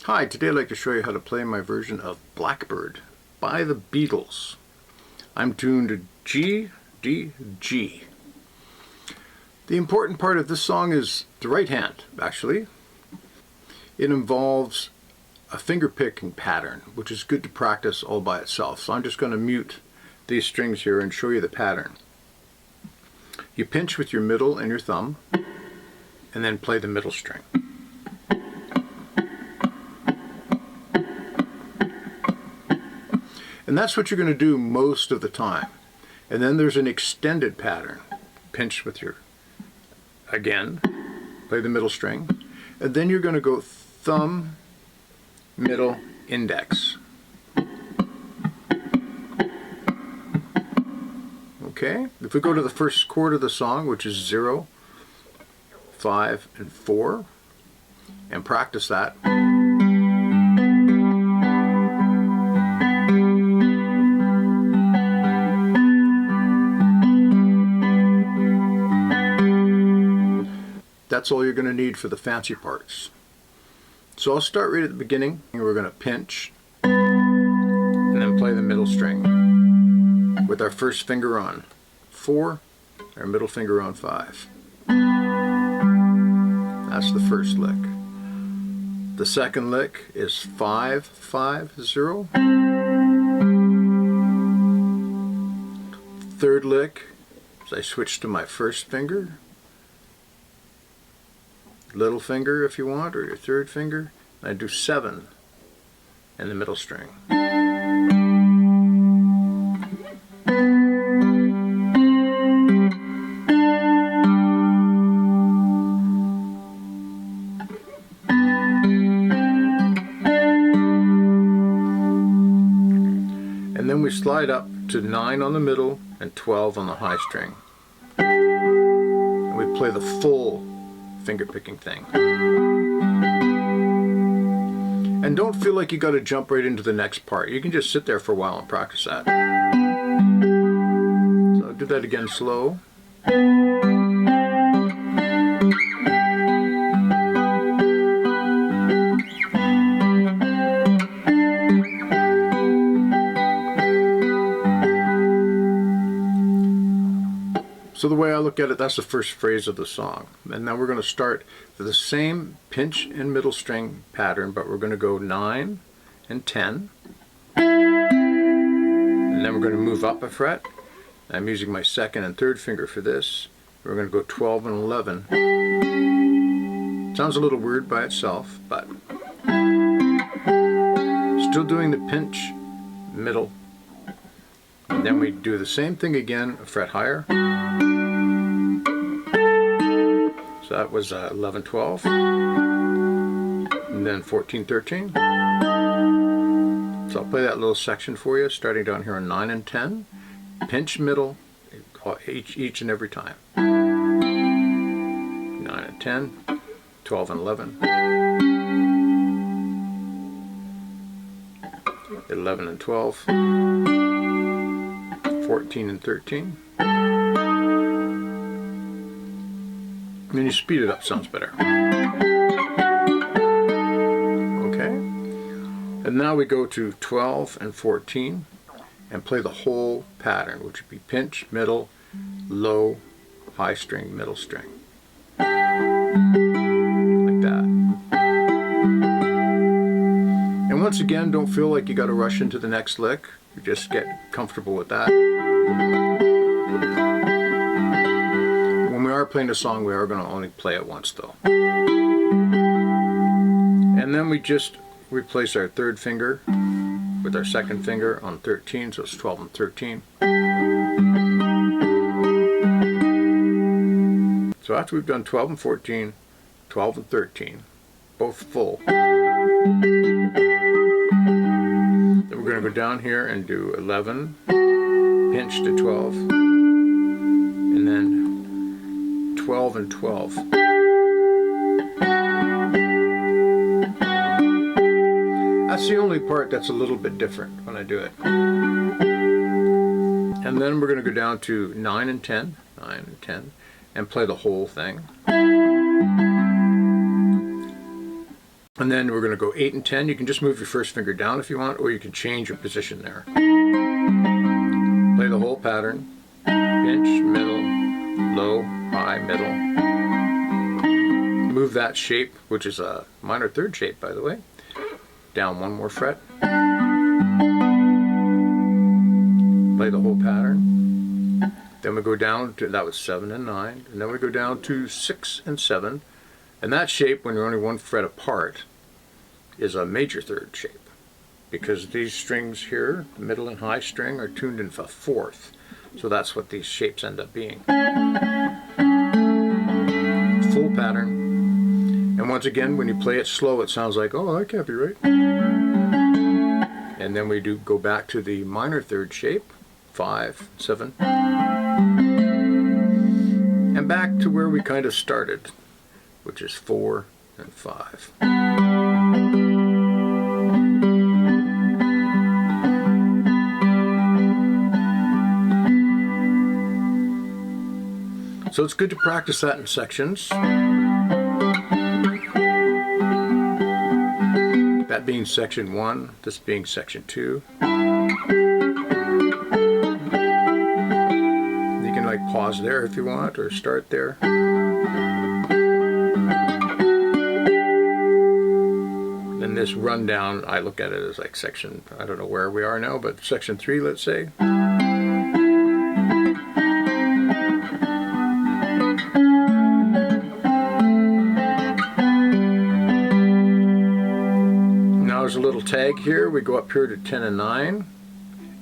Hi, today I'd like to show you how to play my version of Blackbird by the Beatles. I'm tuned to G, D, G. The important part of this song is the right hand, actually. It involves a finger picking pattern, which is good to practice all by itself. So I'm just going to mute these strings here and show you the pattern. You pinch with your middle and your thumb, and then play the middle string. And that's what you're going to do most of the time. And then there's an extended pattern. Pinch with your, again, play the middle string. And then you're going to go thumb, middle, index. Okay? If we go to the first chord of the song, which is 0, 5, and 4, and practice that. That's all you're going to need for the fancy parts. So I'll start right at the beginning, and we're going to pinch and then play the middle string with our first finger on 4, our middle finger on 5. That's the first lick. The second lick is 5, 5, 0. Third lick is I switch to my first finger, little finger if you want, or your third finger. And I do 7 in the middle string. And then we slide up to 9 on the middle and 12 on the high string. And we play the full finger picking thing. And don't feel like you got to jump right into the next part. You can just sit there for a while and practice that. So I'll do that again slow. So the way I look at it, that's the first phrase of the song. And now we're going to start with the same pinch and middle string pattern, but we're going to go 9 and 10. And then we're going to move up a fret. I'm using my second and third finger for this. We're going to go 12 and 11. Sounds a little weird by itself, but still doing the pinch, middle. And then we do the same thing again, a fret higher. So that was 11, 12, and then 14, 13. So I'll play that little section for you, starting down here on 9 and 10. Pinch middle, each and every time. 9 and 10, 12 and 11, 11 and 12, 14 and 13. And then you speed it up, sounds better. Okay. And now we go to 12 and 14 and play the whole pattern, which would be pinch, middle, low, high string, middle string. Like that. And once again, don't feel like you got to rush into the next lick. You just get comfortable with that. When we are playing a song, we are going to only play it once though. And then we just replace our third finger with our second finger on 13, so it's 12 and 13. So after we've done 12 and 14, 12 and 13, both full, then we're going to go down here and do 11, pinch to 12, and then 12 and 12. That's the only part that's a little bit different when I do it. And then we're going to go down to 9 and 10, 9 and 10, and play the whole thing. And then we're going to go 8 and 10. You can just move your first finger down if you want, or you can change your position there. Play the whole pattern. Pinch, middle, low, high, middle. Move that shape, which is a minor third shape, by the way, down one more fret. Play the whole pattern. Then we go down to, that was 7 and 9, and then we go down to 6 and 7. And that shape, when you're only one fret apart, is a major third shape, because these strings here, the middle and high string, are tuned in a fourth. So that's what these shapes end up being. Full pattern. And once again, when you play it slow, it sounds like, oh, that can't be right. And then we do go back to the minor third shape, 5, 7. And back to where we kind of started, which is 4 and 5. So it's good to practice that in sections. That being section 1, this being section 2. You can like pause there if you want, or start there. Then this rundown, I look at it as like section, I don't know where we are now, but section 3, let's say. There's a little tag here. We go up here to 10 and 9,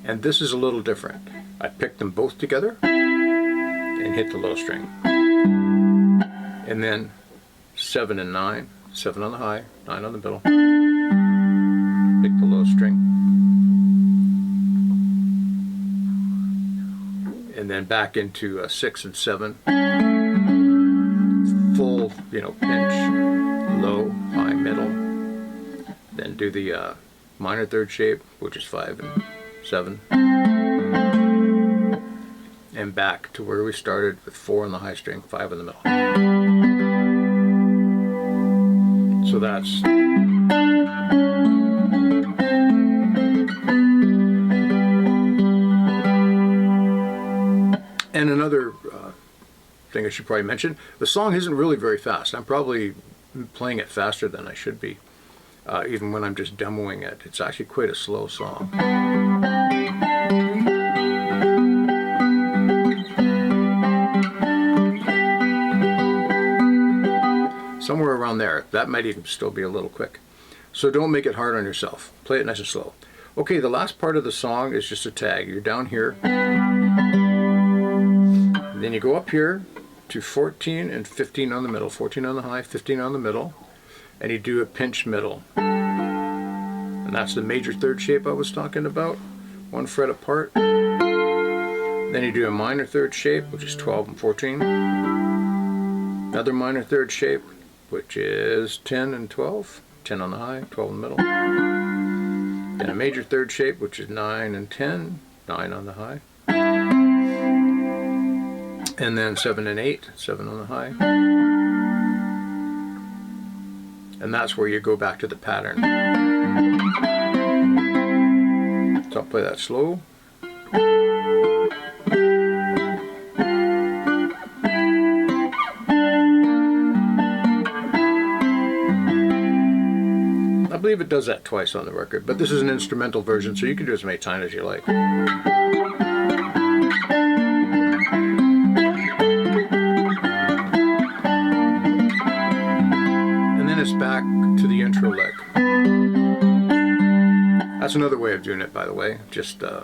and this is a little different. I pick them both together and hit the little string, and then 7 and 9, 7 on the high, 9 on the middle, pick the low string, and then back into 6 and 7, full, pinch, low, high, middle. Then do the minor third shape, which is 5 and 7. And back to where we started with 4 on the high string, 5 in the middle. So that's... And another thing I should probably mention, the song isn't really very fast. I'm probably playing it faster than I should be. Even when I'm just demoing it. It's actually quite a slow song. Somewhere around there. That might even still be a little quick. So don't make it hard on yourself. Play it nice and slow. Okay, the last part of the song is just a tag. You're down here. And then you go up here to 14 and 15 on the middle. 14 on the high, 15 on the middle. And you do a pinch middle. And that's the major third shape I was talking about, one fret apart. Then you do a minor third shape, which is 12 and 14. Another minor third shape, which is 10 and 12, 10 on the high, 12 in the middle. Then a major third shape, which is 9 and 10, 9 on the high. And then 7 and 8, 7 on the high. And that's where you go back to the pattern. So I'll play that slow. I believe it does that twice on the record, but this is an instrumental version, so you can do as many times as you like. It's back to the intro lick. That's another way of doing it, by the way. Just, I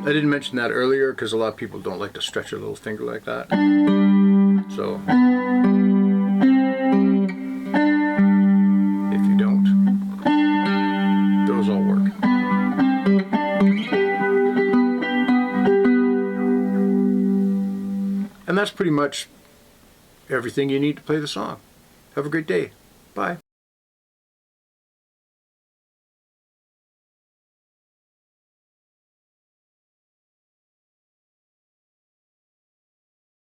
didn't mention that earlier because a lot of people don't like to stretch their little finger like that. So, if you don't, those all work. And that's pretty much everything you need to play the song. Have a great day. Bye.